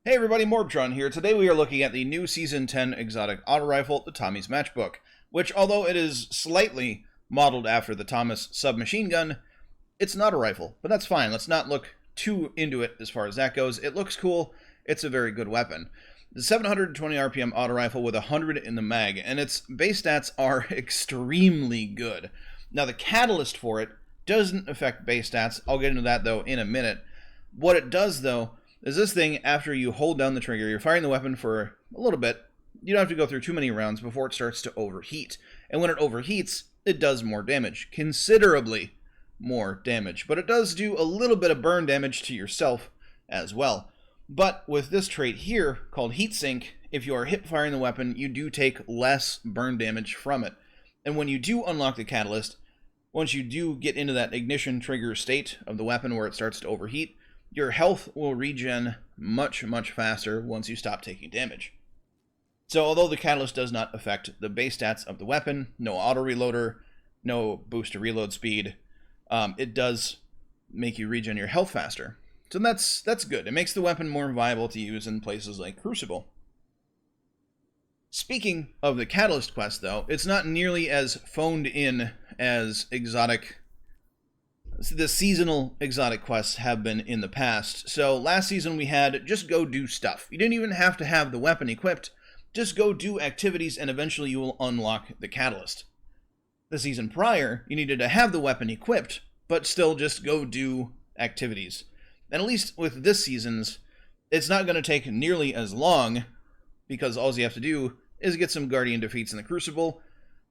Hey everybody, MorbTron here. Today we are looking at the new Season 10 exotic auto rifle, the Tommy's Matchbook, which, although it is slightly modeled after the Thomas submachine gun, it's not a rifle, but that's fine. Let's not look too into it as far as that goes. It looks cool. It's a very good weapon. The 720 RPM auto rifle with 100 in the mag, and its base stats are extremely good. Now, the catalyst for it doesn't affect base stats. I'll get into that, though, in a minute. What it does, though, is this thing, after you hold down the trigger, you're firing the weapon for a little bit. You don't have to go through too many rounds before it starts to overheat. And when it overheats, it does more damage. Considerably more damage. But it does do a little bit of burn damage to yourself as well. But with this trait here, called heatsink, if you are hip firing the weapon, you do take less burn damage from it. And when you do unlock the catalyst, once you do get into that ignition trigger state of the weapon where it starts to overheat, your health will regen much faster once you stop taking damage. So although the catalyst does not affect the base stats of the weapon, no auto reloader, no boost to reload speed, it does make you regen your health faster. So that's good. It makes the weapon more viable to use in places like Crucible. Speaking of the catalyst quest, though, it's not nearly as phoned in as the seasonal exotic quests have been in the past. So last season we had just go do stuff. You didn't even have to have the weapon equipped. Just go do activities and eventually you will unlock the catalyst. The season prior, you needed to have the weapon equipped, but still just go do activities. And at least with this season's, it's not going to take nearly as long, because all you have to do is get some Guardian defeats in the Crucible,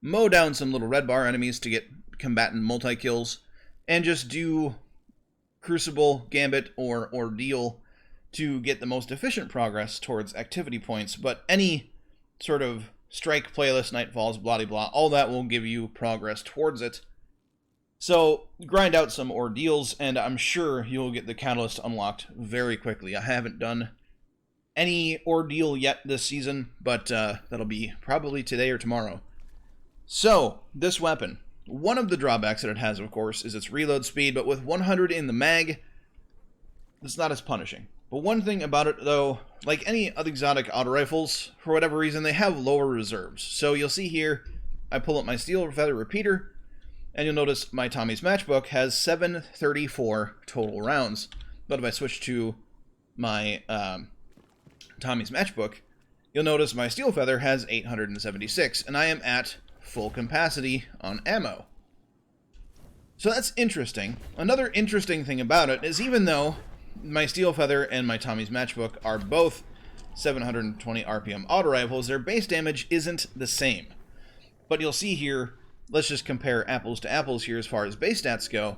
mow down some little red bar enemies to get combatant multi-kills, and just do Crucible, Gambit, or Ordeal to get the most efficient progress towards activity points. But any sort of strike, playlist, nightfalls, blah-de-blah, all that will give you progress towards it. So grind out some Ordeals, and I'm sure you'll get the catalyst unlocked very quickly. I haven't done any Ordeal yet this season, but that'll be probably today or tomorrow. So, this weapon. One of the drawbacks that it has, of course, is its reload speed, but with 100 in the mag, it's not as punishing. But one thing about it, though, like any other exotic auto rifles, for whatever reason, they have lower reserves. So you'll see here, I pull up my steel feather repeater, and you'll notice my Tommy's Matchbook has 734 total rounds. But if I switch to my Tommy's Matchbook, you'll notice my steel feather has 876, and I am at full capacity on ammo. So that's interesting. Another interesting thing about it is, even though my steel feather and my Tommy's Matchbook are both 720 RPM auto rifles, their base damage isn't the same. But you'll see here, let's just compare apples to apples here as far as base stats go.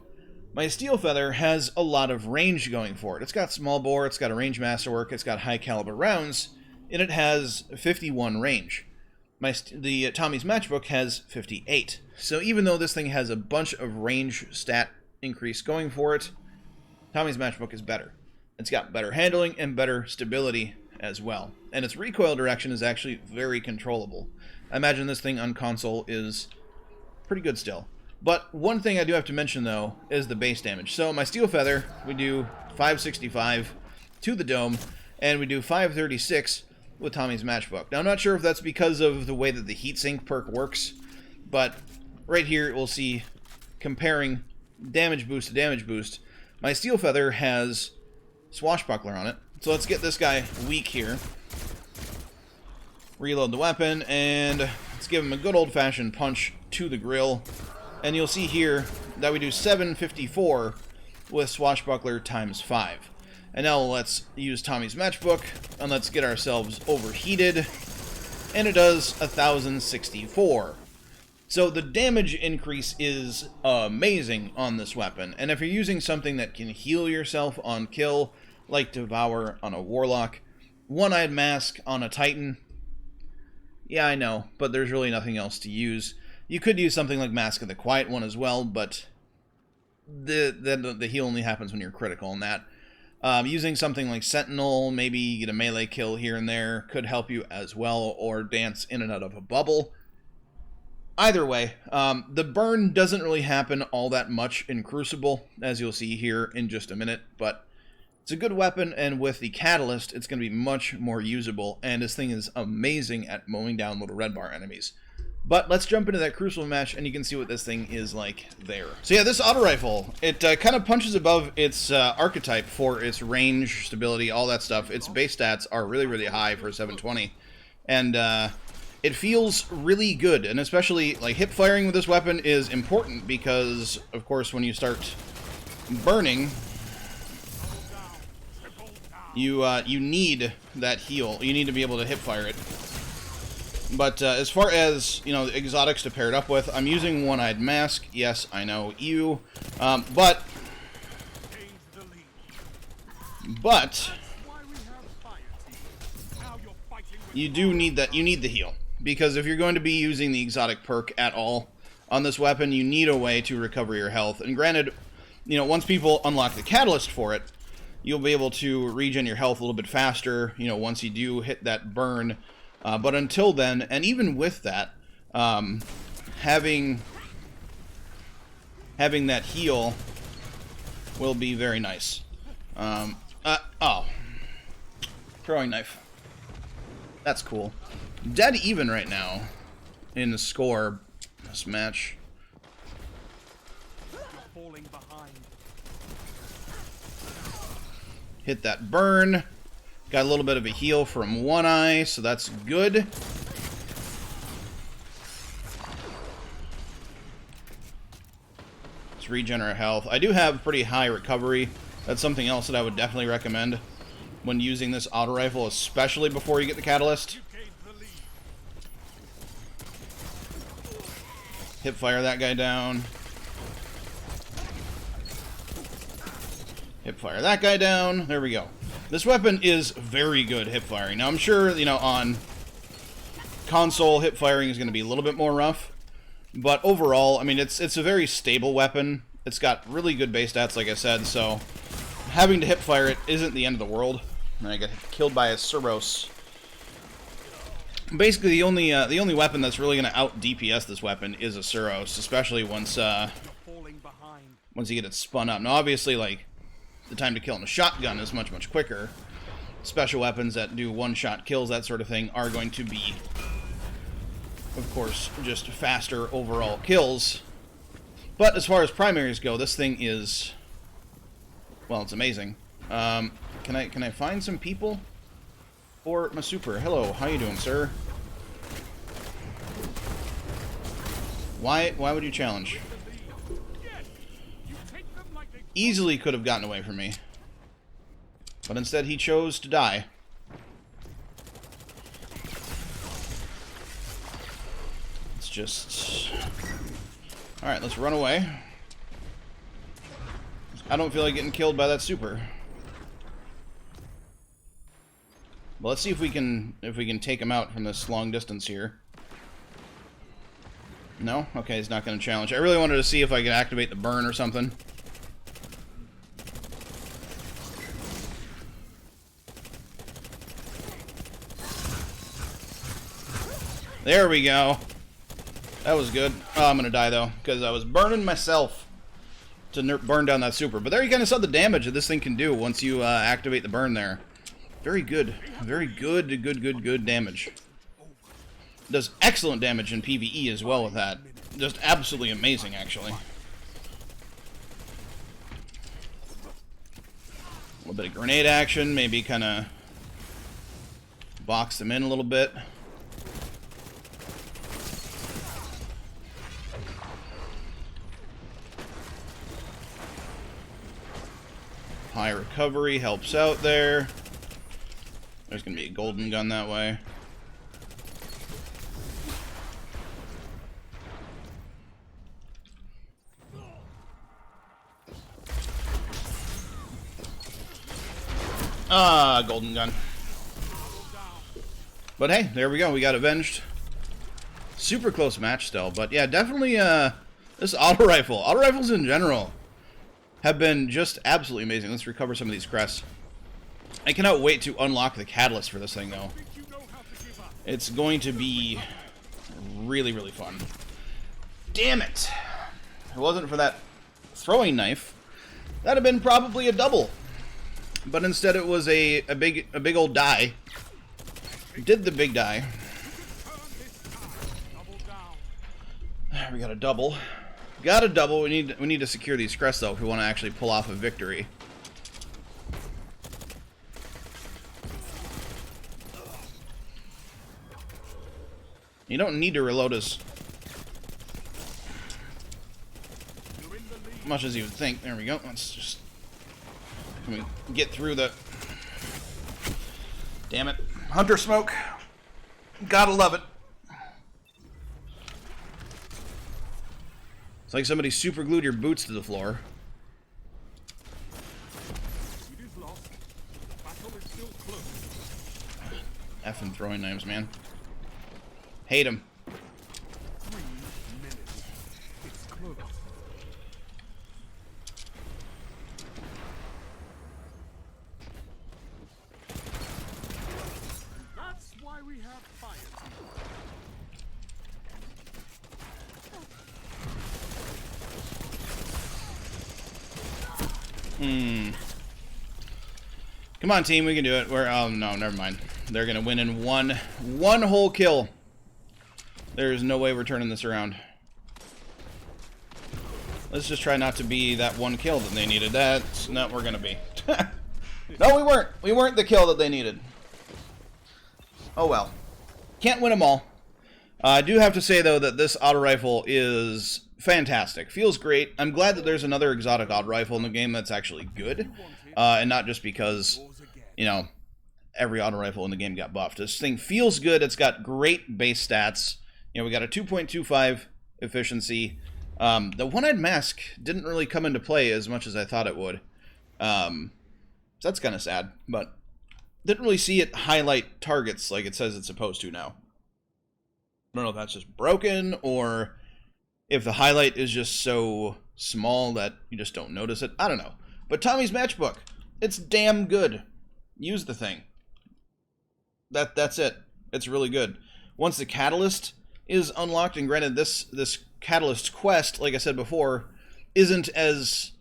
My steel feather has a lot of range going for it. It's got small bore, it's got a range masterwork, it's got high caliber rounds, and it has 51 range. The Tommy's Matchbook has 58. So even though this thing has a bunch of range stat increase going for it, Tommy's Matchbook is better. It's got better handling and better stability as well. And its recoil direction is actually very controllable. I imagine this thing on console is pretty good still. But one thing I do have to mention, though, is the base damage. So my steel feather, we do 565 to the dome, and we do 536 with Tommy's Matchbook. Now, I'm not sure if that's because of the way that the heatsink perk works, but right here we'll see, comparing damage boost to damage boost, my steel feather has swashbuckler on it. So let's get this guy weak here. Reload the weapon, and let's give him a good old-fashioned punch to the grill. And you'll see here that we do 754 with swashbuckler times 5. And now let's use Tommy's Matchbook, and let's get ourselves overheated, and it does 1064. So the damage increase is amazing on this weapon, and if you're using something that can heal yourself on kill, like Devour on a Warlock, One-Eyed Mask on a Titan, yeah, I know, but there's really nothing else to use. You could use something like Mask of the Quiet One as well, but the heal only happens when you're critical on that. Using something like Sentinel, maybe get a melee kill here and there, could help you as well, or dance in and out of a bubble. Either way, the burn doesn't really happen all that much in Crucible, as you'll see here in just a minute, but It's a good weapon, and with the catalyst, it's going to be much more usable, and this thing is amazing at mowing down little red bar enemies. But let's jump into that Crucible match, and you can see what this thing is like there. So yeah, this auto rifle, it kind of punches above its archetype for its range, stability, all that stuff. Its base stats are really, really high for a 720, and it feels really good. And especially, like, hip firing with this weapon is important because, of course, when you start burning, you need that heal. You need to be able to hip fire it. But as far as, you know, exotics to pair it up with, I'm using One-Eyed Mask. Yes, I know, you. But you do need that. You need the heal, because if you're going to be using the exotic perk at all on this weapon, you need a way to recover your health. And granted, you know, once people unlock the catalyst for it, you'll be able to regen your health a little bit faster, you know, once you do hit that burn. But until then, and even with that, having that heal will be very nice. Oh. Throwing knife. That's cool. Dead even right now in the score this match. Falling behind. Hit that burn. Got a little bit of a heal from One Eye, so that's good. Let's regenerate health. I do have pretty high recovery. That's something else that I would definitely recommend when using this auto rifle, especially before you get the catalyst. Hip fire that guy down. Hip fire that guy down. There we go. This weapon is very good hip firing. Now, I'm sure, you know, on console, hip firing is going to be a little bit more rough. But overall, I mean, it's a very stable weapon. It's got really good base stats, like I said, so having to hip fire it isn't the end of the world. And I got killed by a Suros. Basically, the only weapon that's really going to out DPS this weapon is a Suros, especially once you get it spun up. Now, obviously, like, the time to kill in a shotgun is much, much quicker. Special weapons that do one-shot kills, that sort of thing, are going to be, of course, just faster overall kills. But as far as primaries go, this thing is, well, it's amazing. Can I find some people for my super? Hello, how you doing, sir? Why would you challenge? Easily could have gotten away from me. But instead he chose to die. Let's just... Alright, let's run away. I don't feel like getting killed by that super. Well, let's see if we can take him out from this long distance here. No? Okay, he's not going to challenge. I really wanted to see if I could activate the burn or something. There we go. That was good. Oh, I'm going to die, though, because I was burning myself to burn down that super. But there you kind of saw the damage that this thing can do once you activate the burn there. Very good. Very good damage. Does excellent damage in PvE as well with that. Just absolutely amazing, actually. A little bit of grenade action, maybe kind of box them in a little bit. High recovery helps out there. There's going to be a golden gun that way. Ah, golden gun. But hey, there we go. We got avenged. Super close match still. But yeah, definitely this auto rifle. Auto rifles in general have been just absolutely amazing. Let's recover some of these crests. I cannot wait to unlock the catalyst for this thing, though. It's going to be really, really fun. Damn it! If it wasn't for that throwing knife, that'd have been probably a double. but instead it was a big old die. Did the big die. We got a double. Got a double. We need to secure these crests though if we want to actually pull off a victory. You don't need to reload as much as you would think. There we go. Let's just... Can we get through the... Damn it. Hunter smoke. Gotta love it. It's like somebody super glued your boots to the floor. Effing throwing knives, man. Hate him. That's why we have fire. Come on, team, we can do it. We're... Oh, no, never mind. They're gonna win in one whole kill. There's no way we're turning this around. Let's just try not to be that one kill that they needed. That's not what we're gonna be. No, we weren't. We weren't the kill that they needed. Oh well. Can't win them all. I do have to say, though, that this auto rifle is fantastic. Feels great. I'm glad that there's another exotic auto rifle in the game that's actually good. And not just because, you know, every auto rifle in the game got buffed. This thing feels good. It's got great base stats. You know, we got a 2.25 efficiency. The one-eyed mask didn't really come into play as much as I thought it would. So that's kind of sad, but didn't really see it highlight targets like it says it's supposed to now. I don't know if that's just broken or if the highlight is just so small that you just don't notice it. I don't know. But Tommy's Matchbook, it's damn good. Use the thing. That's it. It's really good. Once the catalyst is unlocked, and granted this catalyst quest, like I said before, isn't as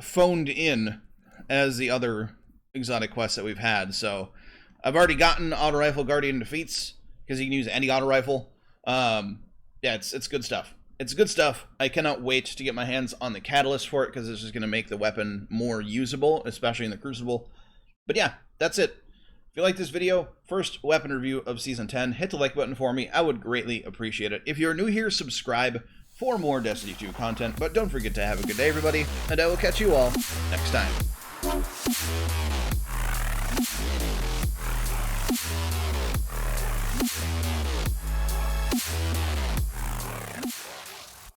phoned in as the other exotic quests that we've had. So I've already gotten Auto Rifle Guardian Defeats because you can use any auto rifle. Yeah, it's good stuff. It's good stuff. I cannot wait to get my hands on the catalyst for it because it's just going to make the weapon more usable, especially in the Crucible. But yeah, that's it. If you like this video, first weapon review of Season 10, hit the like button for me. I would greatly appreciate it. If you're new here, subscribe for more Destiny 2 content. But don't forget to have a good day, everybody, and I will catch you all next time.